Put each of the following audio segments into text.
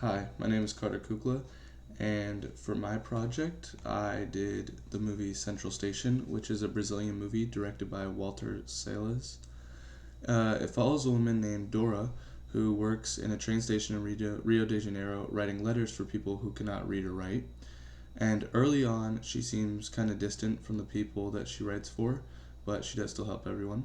Hi, my name is Carter Kukla, and for my project, I did the movie Central Station, which is a Brazilian movie directed by Walter Salles. It follows a woman named Dora who works in a train station in Rio de Janeiro writing letters for people who cannot read or write. And early on, she seems kind of distant from the people that she writes for, but she does still help everyone.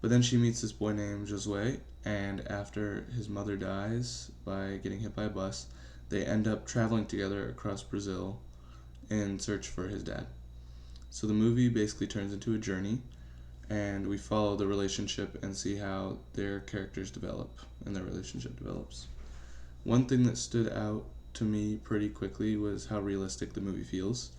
But then she meets this boy named Josue, and after his mother dies by getting hit by a bus, they end up traveling together across Brazil in search for his dad. So the movie basically turns into a journey, and we follow the relationship and see how their characters develop and their relationship develops. One thing that stood out to me pretty quickly was how realistic the movie feels.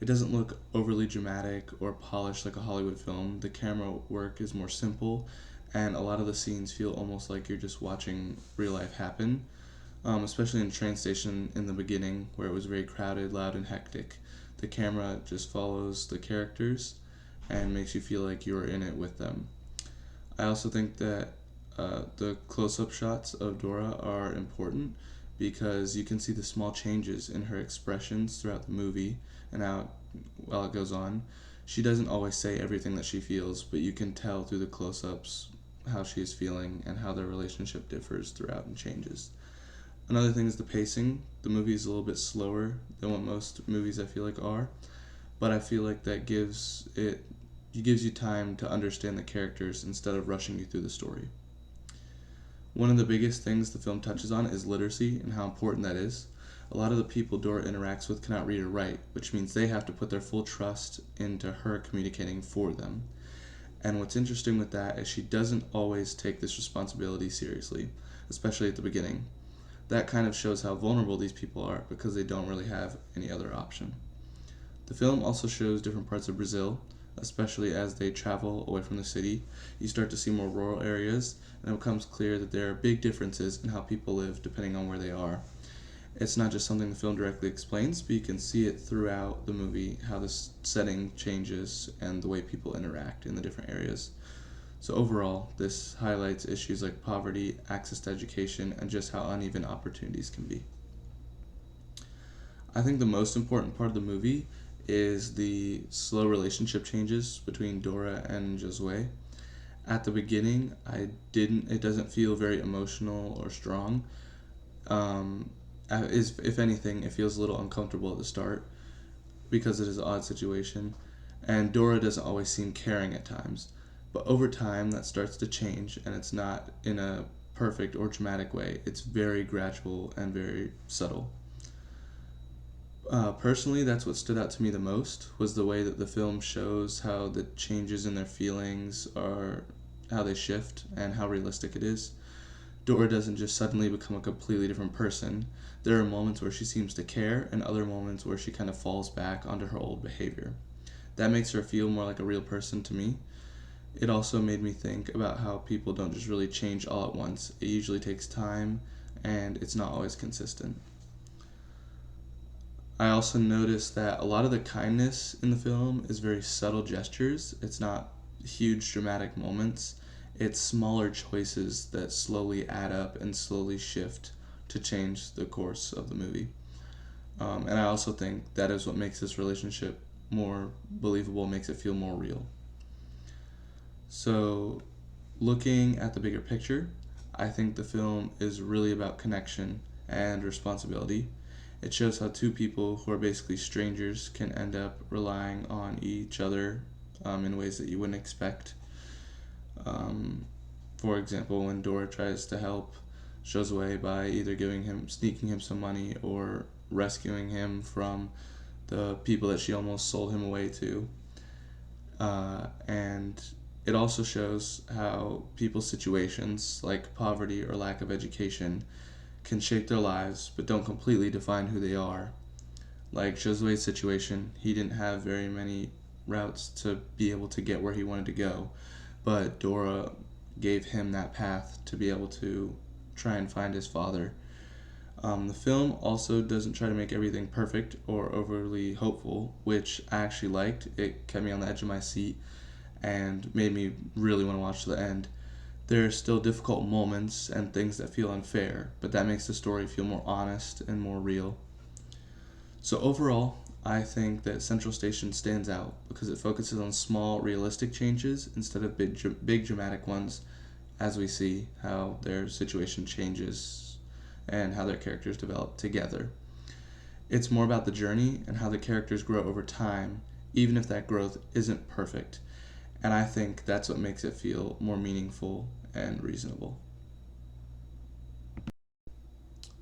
It doesn't look overly dramatic or polished like a Hollywood film. The camera work is more simple, and a lot of the scenes feel almost like you're just watching real life happen, especially in the train station in the beginning where it was very crowded, loud, and hectic. The camera just follows the characters and makes you feel like you're in it with them. I also think that the close up shots of Dora are important because you can see the small changes in her expressions throughout the movie and how, while it goes on, she doesn't always say everything that she feels, but you can tell through the close ups how she is feeling and how their relationship differs throughout and changes. Another thing is the pacing. The movie is a little bit slower than what most movies I feel like are, but I feel like that gives you time to understand the characters instead of rushing you through the story. One of the biggest things the film touches on is literacy and how important that is. A lot of the people Dora interacts with cannot read or write, which means they have to put their full trust into her communicating for them. And what's interesting with that is she doesn't always take this responsibility seriously, especially at the beginning. That kind of shows how vulnerable these people are because they don't really have any other option. The film also shows different parts of Brazil, especially as they travel away from the city. You start to see more rural areas, and it becomes clear that there are big differences in how people live depending on where they are. It's not just something the film directly explains, but you can see it throughout the movie how this setting changes and the way people interact in the different areas. So, overall, this highlights issues like poverty, access to education, and just how uneven opportunities can be. I think the most important part of the movie is the slow relationship changes between Dora and Josue. At the beginning, it doesn't feel very emotional or strong. Um, if anything, it feels a little uncomfortable at the start because it is an odd situation, and Dora doesn't always seem caring at times. But over time, that starts to change, and it's not in a perfect or dramatic way. It's very gradual and very subtle. Personally, that's what stood out to me the most was the way that the film shows how the changes in their feelings are, how they shift, and how realistic it is. Dora doesn't just suddenly become a completely different person. There are moments where she seems to care, and other moments where she kind of falls back onto her old behavior. That makes her feel more like a real person to me. It also made me think about how people don't just really change all at once. It usually takes time, and it's not always consistent. I also noticed that a lot of the kindness in the film is very subtle gestures. It's not huge dramatic moments. It's smaller choices that slowly add up and slowly shift to change the course of the movie. And I also think that is what makes this relationship more believable, makes it feel more real. So, looking at the bigger picture, I think the film is really about connection and responsibility. It shows how two people who are basically strangers can end up relying on each other in ways that you wouldn't expect. Um, for example, when Dora tries to help Josue by either sneaking him some money, or rescuing him from the people that she almost sold him away to. And it also shows how people's situations, like poverty or lack of education, can shape their lives but don't completely define who they are. Like Josue's situation, he didn't have very many routes to be able to get where he wanted to go, but Dora gave him that path to be able to try and find his father. The film also doesn't try to make everything perfect or overly hopeful, which I actually liked. It kept me on the edge of my seat and made me really want to watch to the end. There are still difficult moments and things that feel unfair, but that makes the story feel more honest and more real. So overall, I think that Central Station stands out because it focuses on small, realistic changes instead of big dramatic ones, as we see how their situation changes and how their characters develop together. It's more about the journey and how the characters grow over time, even if that growth isn't perfect. And I think that's what makes it feel more meaningful and reasonable.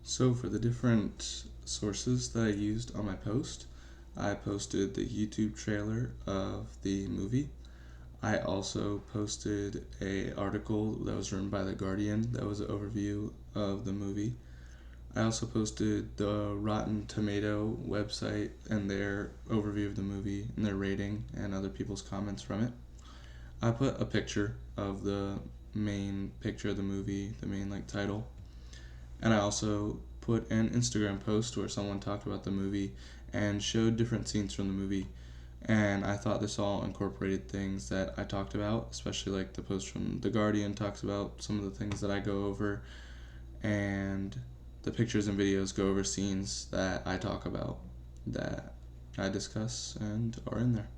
So, for the different sources that I used on my post, I posted the YouTube trailer of the movie. I also posted a article that was written by The Guardian that was an overview of the movie. I also posted the Rotten Tomato website and their overview of the movie and their rating and other people's comments from it. I put a picture of the main picture of the movie, the main title, and I also put an Instagram post where someone talked about the movie and showed different scenes from the movie. And I thought this all incorporated things that I talked about, especially like the post from The Guardian talks about some of the things that I go over, and the pictures and videos go over scenes that I talk about, that I discuss and are in there.